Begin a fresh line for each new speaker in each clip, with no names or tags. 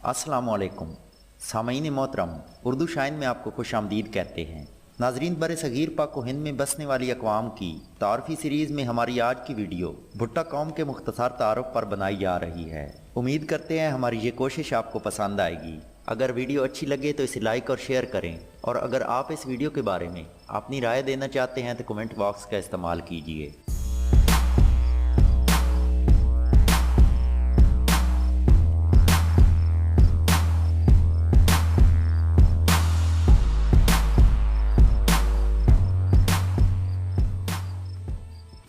अस्सलामुअलैकुम सामईन मोहतरम, उर्दू शाइन में आपको खुश आमदीद कहते हैं। नाजरीन, बर सगीर पाक हिंद में बसने वाली अक़वाम की तारफ़ी सीरीज़ में हमारी आज की वीडियो भुट्टा कौम के मुख्तसर तारुफ पर बनाई जा रही है। उम्मीद करते हैं हमारी ये कोशिश आपको पसंद आएगी। अगर वीडियो अच्छी लगे तो इसे लाइक और शेयर करें, और अगर आप इस वीडियो के बारे में अपनी राय देना चाहते हैं तो कमेंट बॉक्स का इस्तेमाल कीजिए।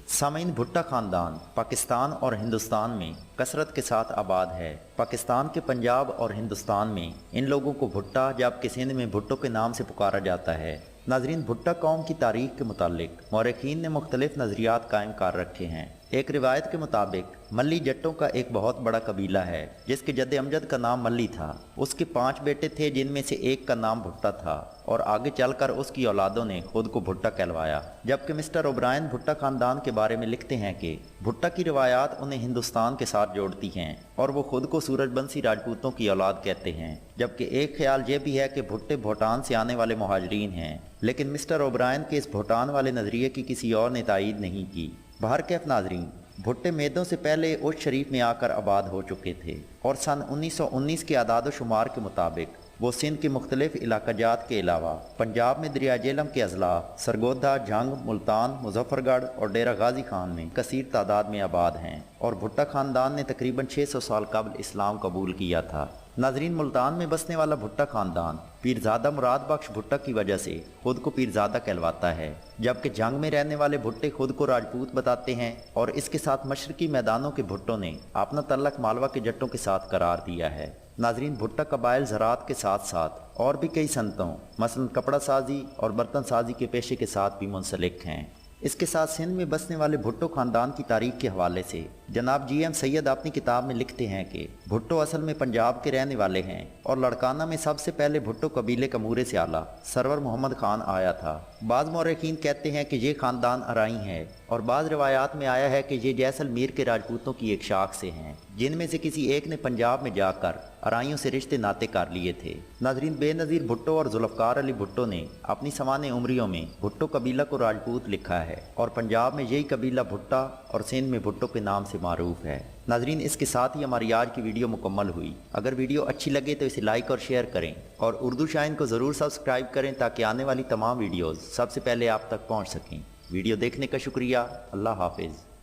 सामईन, भुट्टा ख़ानदान पाकिस्तान और हिंदुस्तान में कसरत के साथ आबाद है। पाकिस्तान के पंजाब और हिंदुस्तान में इन लोगों को भुट्टा, जबकि सिंध में भुट्टो के नाम से पुकारा जाता है। नाजरीन, भुट्टा कौम की तारीख के मुतालिक मौरखीन ने मुख्तलिफ नज़रियात कायम कर रखे हैं। एक रिवायत के मुताबिक मल्ली जट्टों का एक बहुत बड़ा कबीला है जिसके जद अमजद का नाम मल्ली था। उसके 5 बेटे थे जिनमें से एक का नाम भुट्टा था, और आगे चलकर उसकी औलादों ने खुद को भुट्टा कहलवाया। जबकि मिस्टर ओब्रायन भुट्टा खानदान के बारे में लिखते हैं कि भुट्टा की रिवायात उन्हें हिंदुस्तान के साथ जोड़ती हैं और वो खुद को सूरजबंसी राजपूतों की औलाद कहते हैं। जबकि एक ख्याल ये भी है कि भुट्टे भूटान से आने वाले मुहाजिरीन हैं, लेकिन मिस्टर ओब्रायन के इस भूटान वाले नज़रिए की किसी और ने तायीद नहीं की। बहरकैफ नाजरीन, भुट्टे मेदों से पहले उस शरीफ में आकर आबाद हो चुके थे, और सन 1919 के आदाद शुमार के मुताबिक वो सिंध के मुख्तलिफ इलाकाजात के अलावा पंजाब में दरिया जेलम के अजला, सरगोधा, जंग, मुल्तान, मुजफ्फरगढ़ और डेरा गाजी खान में कसीर तादाद में आबाद हैं, और भुट्टा ख़ानदान ने तकरीबन 600 साल कबल इस्लाम कबूल किया था। नाजरीन, मुल्तान में बसने वाला भुट्टा ख़ानदान पीरज़ादा मुराद बख्श भुट्टा की वजह से खुद को पीरज़ादा कहलवाता है, जबकि जंग में रहने वाले भुट्टे खुद को राजपूत बताते हैं, और इसके साथ मशरकी मैदानों के भुट्टों ने अपना तल्लक मालवा के जट्टों के साथ करार दिया है। नाजरीन, भुट्टा कबाइल ज़राअत के साथ साथ और भी कई सनतों मसलन कपड़ा साजी और बर्तन साजी के पेशे के साथ भी मुंसलिक हैं। इसके साथ सिंध में बसने वाले भुट्टो ख़ानदान की तारीख के हवाले से जनाब GM सैयद अपनी किताब में लिखते हैं कि भुट्टो असल में पंजाब के रहने वाले हैं, और लड़काना में सबसे पहले भुट्टो कबीले का मूरे से आला सरवर मोहम्मद खान आया था। बाज़ मौरखीन कहते हैं कि ये ख़ानदान अराई है, और बाज़ रिवायात में आया है कि ये जैसलमेर के राजपूतों की एक शाख से हैं, जिनमें से किसी एक ने पंजाब में जाकर अराइयों से रिश्ते नाते कर लिए थे। नाजरीन, बेनज़ीर भुट्टो और जुल्फ़कार अली भुट्टो ने अपनी सवाने उम्रियों में भुट्टो कबीला को राजपूत लिखा है, और पंजाब में यही कबीला भुट्टा और सिंध में भुट्टो के नाम से मारूफ है। नाजरीन, इसके साथ ही हमारी आज की वीडियो मुकम्मल हुई। अगर वीडियो अच्छी लगे तो इसे लाइक और शेयर करें, और उर्दू शाइन को ज़रूर सब्सक्राइब करें ताकि आने वाली तमाम वीडियोज़ सबसे पहले आप तक पहुँच सकें। वीडियो देखने का शुक्रिया। अल्लाह हाफिज़।